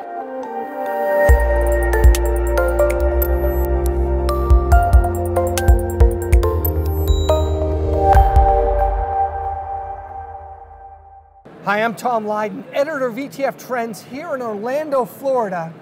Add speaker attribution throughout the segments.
Speaker 1: Hi, I'm Tom Lydon, editor of ETF Trends here in Orlando, Florida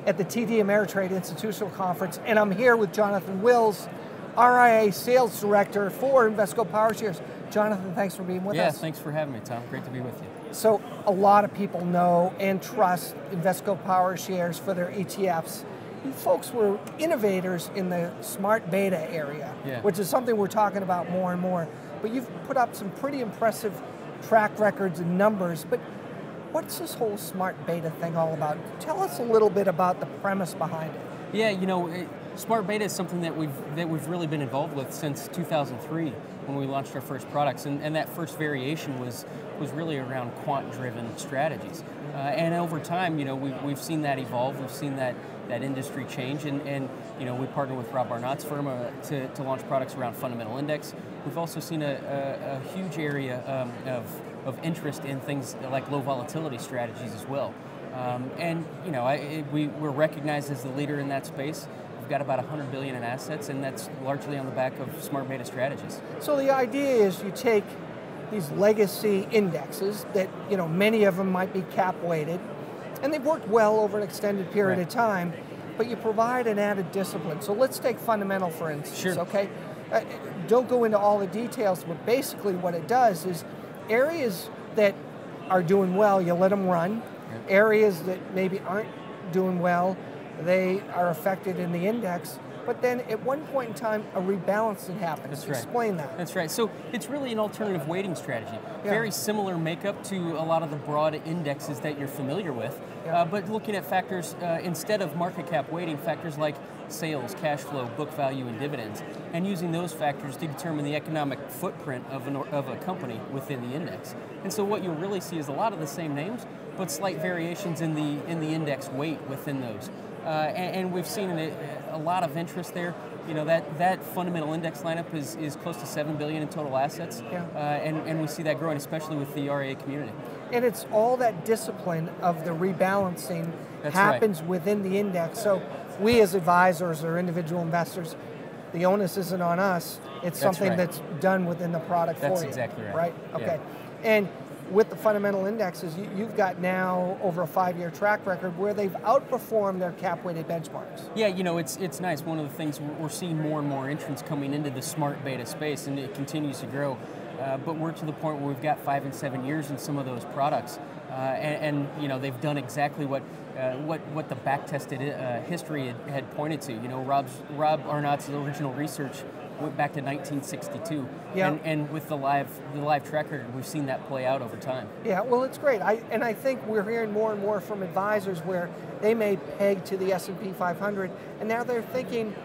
Speaker 1: at the TD Ameritrade Institutional Conference, and I'm here with Jonathan Wills, RIA Sales Director for Invesco PowerShares. Jonathan, thanks for being with us.
Speaker 2: Yeah, thanks for having me, Tom. Great to be with you.
Speaker 1: So a lot of people know and trust Invesco PowerShares for their ETFs. You folks were innovators in the smart beta area, which is something we're talking about more and more. But you've put up some pretty impressive track records and numbers, but what's this whole smart beta thing all about? Tell us a little bit about the premise behind it.
Speaker 2: Yeah, you know, smart beta is something that we've really been involved with since 2003 when we launched our first products, and that first variation was really around quant-driven strategies. And over time, you know, we've seen that evolve, we've seen that industry change, and you know, we partnered with Rob Arnott's firm to launch products around fundamental index. We've also seen a huge area of interest in things like low volatility strategies as well. And you know, we're recognized as the leader in that space. We've got about 100 billion in assets, and that's largely on the back of smart beta strategies.
Speaker 1: So the idea is you take these legacy indexes that, you know, many of them might be cap weighted, and they've worked well over an extended period of time, but you provide an added discipline. So let's take fundamental, for instance, okay? Don't go into all the details, but basically what it does is areas that are doing well, you let them run. Areas that maybe aren't doing well, they are affected in the index. But then at one point in time, a rebalancing happens. Explain that.
Speaker 2: That's right. So it's really an alternative weighting strategy. Very similar makeup to a lot of the broad indexes that you're familiar with, but looking at factors, instead of market cap weighting, factors like sales, cash flow, book value, and dividends, and using those factors to determine the economic footprint of a company within the index. And so what you'll really see is a lot of the same names, but slight variations in the index weight within those. And we've seen a lot of interest there. You know, that fundamental index lineup is close to $7 billion in total assets, and we see that growing, especially with the RIA community.
Speaker 1: And it's all that discipline of the rebalancing happens within the index. So we as advisors or individual investors, the onus isn't on us. It's something that's done within the product for you.
Speaker 2: That's exactly right.
Speaker 1: Okay. And with the fundamental indexes, you've got now over a 5-year track record where they've outperformed their cap-weighted benchmarks.
Speaker 2: Yeah, you know, it's nice. One of the things, we're seeing more and more entrants coming into the smart beta space, and it continues to grow. But we're to the point where we've got 5 and 7 years in some of those products, and you know, they've done exactly what the back-tested history had pointed to. You know, Rob Arnott's original research went back to 1962, and with the live track record, we've seen that play out over time. Yeah,
Speaker 1: well, it's great. I think we're hearing more and more from advisors where they may peg to the S&P 500, and now they're thinking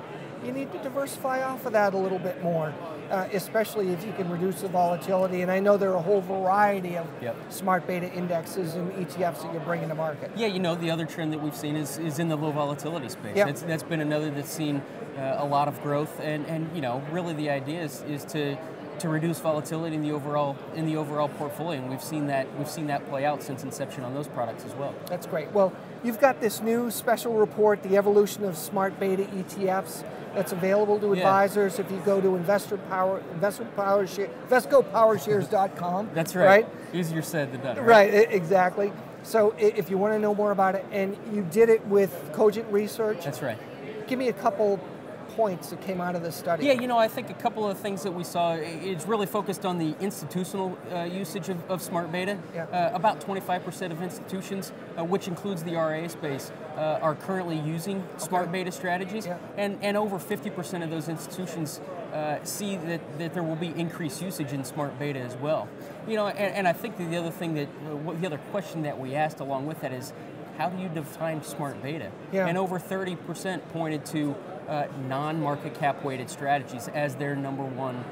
Speaker 1: you need to diversify off of that a little bit more, especially if you can reduce the volatility. And I know there are a whole variety of smart beta indexes and ETFs that you're bringing to market.
Speaker 2: Yeah, you know, the other trend that we've seen is in the low volatility space. That's been another that's seen a lot of growth, and you know, really the idea is to reduce volatility in the overall portfolio, and we've seen that play out since inception on those products as well.
Speaker 1: That's great. Well, you've got this new special report, The Evolution of Smart Beta ETFs, that's available to advisors if you go to InvescoPowerShares.com.
Speaker 2: That's right. Easier said than done.
Speaker 1: Right, exactly. So if you want to know more about it, and you did it with Cogent Research.
Speaker 2: That's right.
Speaker 1: Give me a couple points that came out of this study.
Speaker 2: Yeah, you know, I think a couple of things that we saw, it's really focused on the institutional usage of smart beta. About 25% of institutions, which includes the RIA space, are currently using smart beta strategies, and over 50% of those institutions see that there will be increased usage in smart beta as well. You know, and I think the other thing the other question that we asked along with that is, how do you define smart beta? And over 30% pointed to non-market cap weighted strategies as their number one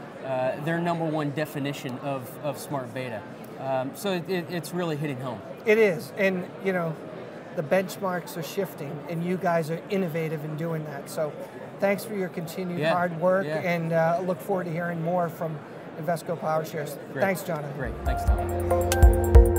Speaker 2: definition of smart beta. So it's really hitting home.
Speaker 1: It is, and you know, the benchmarks are shifting, and you guys are innovative in doing that. So thanks for your continued hard work, and look forward to hearing more from Invesco PowerShares. Thanks, Jonathan.
Speaker 2: Great, thanks, Tom.